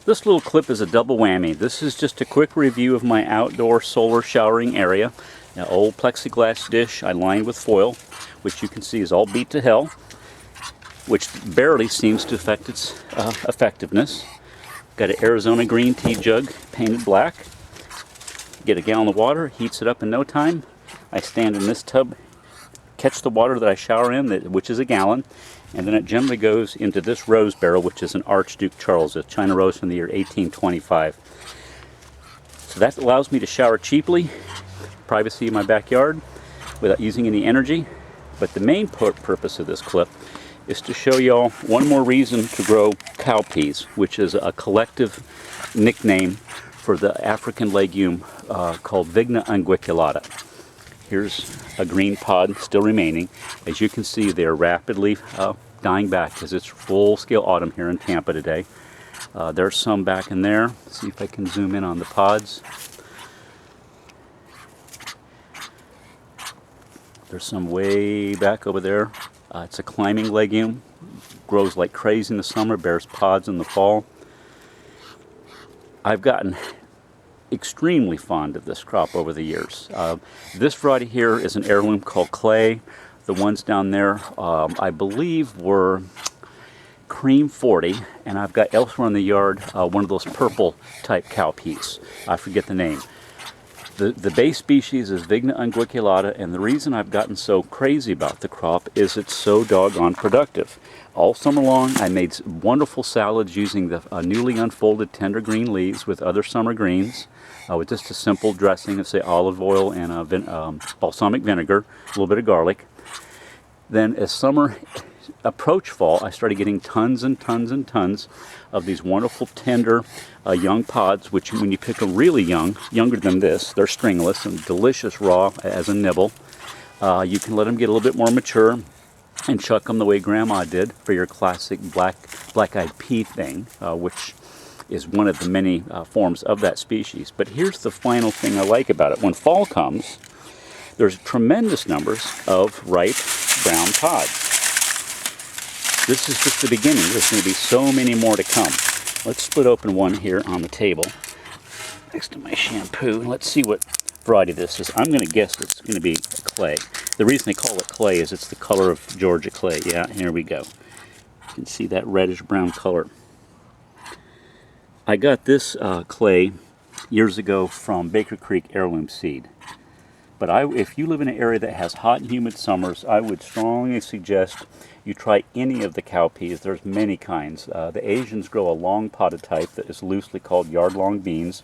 This little clip is a double whammy. This is just a quick review of my outdoor solar showering area. An old plexiglass dish I lined with foil, which you can see is all beat to hell, which barely seems to affect its effectiveness. Got an Arizona green tea jug painted black. Get a gallon of water, heats it up in no time. I stand in this tub, catch the water that I shower in, which is a gallon, and then it generally goes into this rose barrel, which is an Archduke Charles, a China rose from the year 1825. So that allows me to shower cheaply, privacy in my backyard, without using any energy. But the main purpose of this clip is to show y'all one more reason to grow cowpeas, which is a collective nickname for the African legume called Vigna unguiculata. Here's a green pod still remaining. As you can see, they're rapidly dying back because it's full-scale autumn here in Tampa today. There's some back in there. Let's see if I can zoom in on the pods. There's some way back over there. It's a climbing legume. Grows like crazy in the summer, bears pods in the fall. I've gotten extremely fond of this crop over the years. This variety here is an heirloom called Clay. The ones down there, I believe, were Cream 40, and I've got elsewhere in the yard one of those purple type cowpeas. I forget the name. The base species is Vigna unguiculata, and the reason I've gotten so crazy about the crop is it's so doggone productive. All summer long, I made wonderful salads using the newly unfolded tender green leaves with other summer greens, with just a simple dressing of, say, olive oil and balsamic vinegar, a little bit of garlic. Then as summer approached fall, I started getting tons and tons and tons of these wonderful tender young pods, which when you pick them really young, younger than this, they're stringless and delicious raw as a nibble. You can let them get a little bit more mature and chuck them the way Grandma did for your classic black-eyed pea thing, which is one of the many forms of that species. But here's the final thing I like about it. When fall comes, there's tremendous numbers of ripe brown pods. This is just the beginning. There's going to be so many more to come. Let's split open one here on the table next to my shampoo. Let's see what variety this is. I'm going to guess it's going to be Clay. The reason they call it Clay is it's the color of Georgia clay. Yeah, here we go. You can see that reddish brown color. I got this clay years ago from Baker Creek Heirloom Seed. But if you live in an area that has hot and humid summers, I would strongly suggest you try any of the cowpeas. There's many kinds. The Asians grow a long potted type that is loosely called yard-long beans.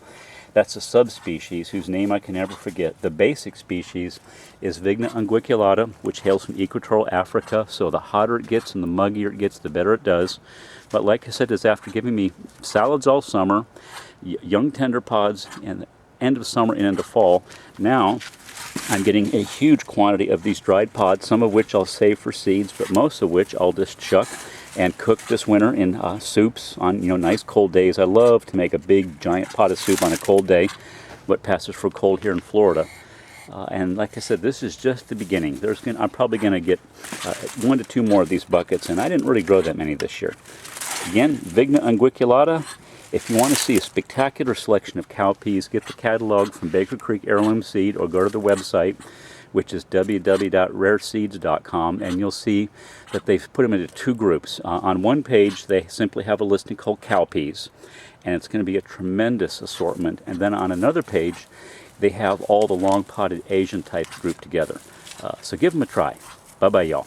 That's a subspecies whose name I can never forget. The basic species is Vigna unguiculata, which hails from equatorial Africa. So the hotter it gets and the muggier it gets, the better it does. But like I said, it's after giving me salads all summer, young tender pods, and the end of summer and into fall. Now I'm getting a huge quantity of these dried pods, some of which I'll save for seeds, but most of which I'll just chuck and cook this winter in soups on nice cold days. I love to make a big giant pot of soup on a cold day, what passes for cold here in Florida. And like I said, this is just the beginning. I'm probably going to get 1 to 2 more of these buckets, and I didn't really grow that many this year. Again, Vigna unguiculata. If you want to see a spectacular selection of cowpeas, get the catalog from Baker Creek Heirloom Seed or go to the website, which is www.rareseeds.com, and you'll see that they've put them into 2 groups. On one page, they simply have a listing called cowpeas, and it's going to be a tremendous assortment. And then on another page, they have all the long-potted Asian types grouped together. So give them a try. Bye-bye, y'all.